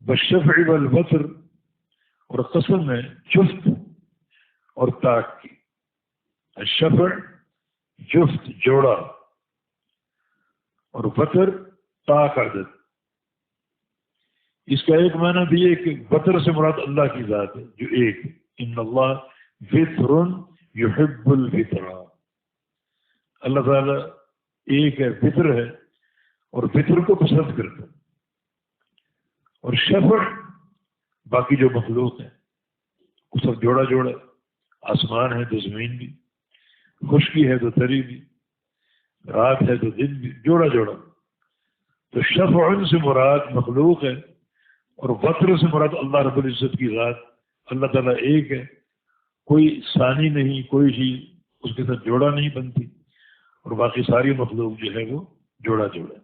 بالشفع والوتر، اور قسم ہے جفت اور طاق کی. الشفع جفت جوڑا، اور وتر طاق عدد. اس کا ایک معنی بھی ہے کہ وتر سے مراد اللہ کی ذات ہے جو ایک ہے. ان اللہ وتر یحب الوتر، اللہ تعالیٰ ایک ہے، وتر ہے اور وتر کو پسند کرتا ہے. اور شفع باقی جو مخلوق ہیں وہ سب جوڑا جوڑا، آسمان ہے تو زمین بھی، خشکی ہے تو تری بھی، رات ہے تو دن بھی، جوڑا جوڑا. تو شفع سے مراد مخلوق ہے اور وتر سے مراد اللہ رب العزت کی ذات. اللہ تعالیٰ ایک ہے، کوئی ثانی نہیں، کوئی چیز اس کے ساتھ جوڑا نہیں بنتی، اور باقی ساری مخلوق جو ہے وہ جوڑا جوڑا.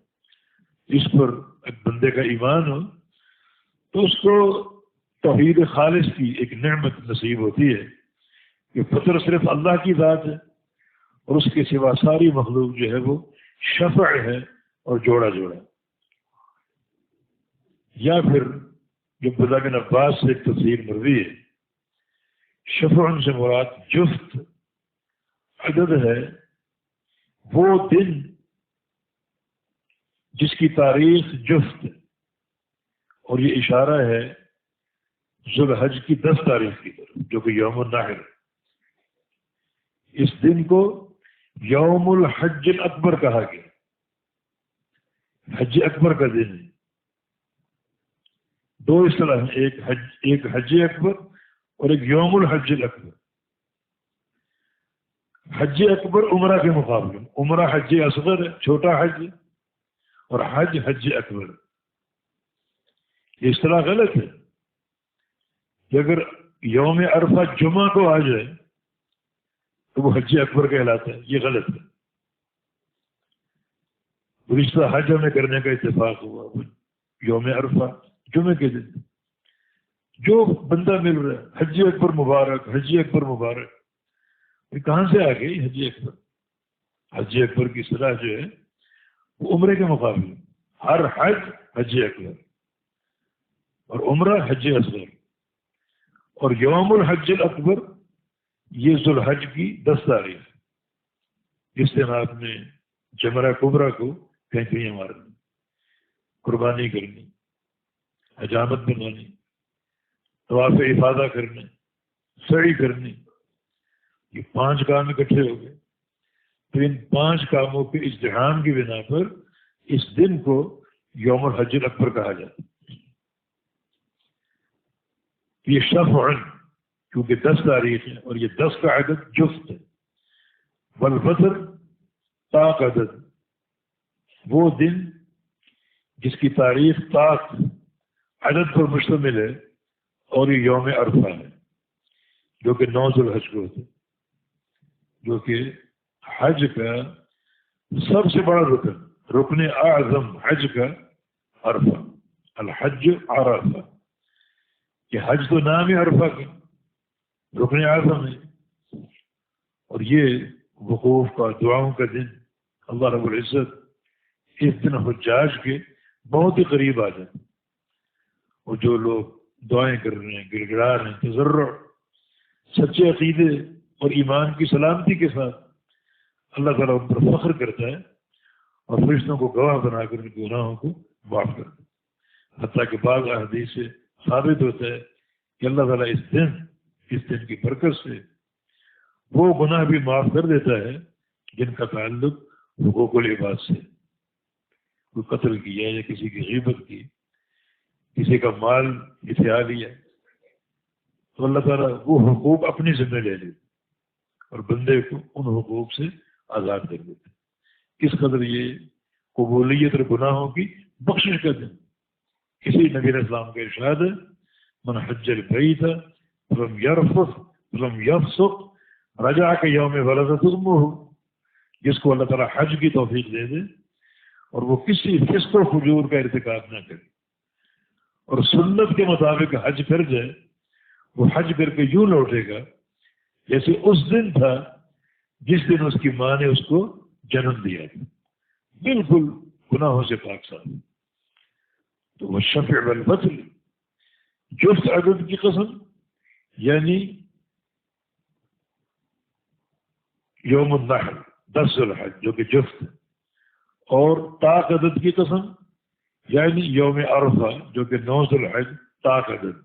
اس پر ایک بندے کا ایمان ہو تو اس کو توحید خالص کی ایک نعمت نصیب ہوتی ہے کہ فطر صرف اللہ کی ذات ہے اور اس کے سوا ساری مخلوق جو ہے وہ شفع ہے اور جوڑا جوڑا. یا پھر جو عبداللہ بن عباس سے ایک تفسیر مروی ہے، شفع سے مراد جفت عدد ہے وہ دن جس کی تاریخ جفت، اور یہ اشارہ ہے ذوالحج کی 10 تاریخ کی طرف جو کہ یوم النحر. اس دن کو یوم الحج الاکبر کہا گیا. حج اکبر کا دن ہے. دو اصطلاح ہیں، ایک حج اکبر اور ایک یوم الحج الاکبر. حج اکبر عمرہ کے مقابلے، عمرہ حج اصغر ہے، چھوٹا حج، اور حج اکبر. یہ اصطلاح غلط ہے کہ اگر یوم عرفہ جمعہ کو آ جائے تو وہ حج اکبر کہلاتا ہے. یہ غلط ہے. گزشتہ حج ہمیں کرنے کا اتفاق ہوا، وہ یوم عرفہ جمعے کے دن. جو بندہ مل رہا ہے حج اکبر مبارک، حج اکبر مبارک، یہ کہاں سے آ گئی حج اکبر؟ حج اکبر کی اصطلاح جو ہے وہ عمرے کے مقابلے، ہر حج حج اکبر اور عمرہ حج اصغر. اور یوم الحج الاکبر یہ ذوالحج کی 10 تاریخ، جس دن آپ نے جمرہ کبریٰ کو پھینکیاں مارنی، قربانی کرنی، حجامت بنانی، طواف افاضہ کرنے، سعی کرنی. یہ 5 کام اکٹھے ہو گئے. تو ان 5 کاموں کے ازدحام کی بنا پر اس دن کو یوم الحج الاکبر کہا جاتا ہے. یہ شفع کیونکہ 10 تاریخ ہے اور یہ 10 کا عدد جفت ہے. والوتر طاق عدد، وہ دن جس کی تاریخ طاق عدد پر مشتمل ہے، اور یہ یوم عرفہ ہے جو کہ 9 ذوالحج کو ہوتا ہے، جو کہ حج کا سب سے بڑا رکن اعظم حج کا عرفہ، الحج عرفہ. کہ حج تو نام ہے عرفہ کا، رکن اعظم ہے. اور یہ وقوف کا، دعاؤں کا دن. اللہ رب العزت اس دن حجاج کے بہت ہی قریب آ جاتے، اور جو لوگ دعائیں کر رہے ہیں، گڑ گڑا رہے ہیں، تضرع، سچے عقیدے اور ایمان کی سلامتی کے ساتھ، اللہ تعالیٰ ان پر فخر کرتا ہے اور فرشتوں کو گواہ بنا کر ان کے گناہوں کو معاف کرتا ہے. حتیٰ کہ بعض احادیث سے ثابت ہوتا ہے کہ اللہ تعالیٰ اس دن کی برکت سے وہ گناہ بھی معاف کر دیتا ہے جن کا تعلق حقوق العباد سے، کوئی قتل کیا یا کسی کی غیبت کی، کسی کا مال ہتھیا لیا، تو اللہ تعالیٰ وہ حقوق اپنی ذمہ لے لیتے اور بندے کو ان حقوق سے آزاد کر دیتے. کس قدر یہ قبولیت اور گناہوں کی بخشش کا دن. کسی نبی علیہ السلام کا ارشاد ہے، من حج البیت فلم یرفث فلم یفسق رجع کیوم ولدت امہ. جس کو اللہ تعالیٰ حج کی توفیق دے دے اور وہ کسی فسق و فجور کا ارتکاب نہ کرے اور سنت کے مطابق حج کر جائے، وہ حج کر کے یوں لوٹے گا جیسے اس دن تھا جس دن اس کی ماں نے اس کو جنم دیا تھا، بالکل گناہوں سے پاک صاف. تو وہ شفع والوتر جفت عدد کی قسم یعنی یوم النحر 10 ذی الحج جو کہ جفت ہے، اور طاق عدد کی قسم یعنی یوم عرفہ جو کہ 9 ذی الحج طاق عدد.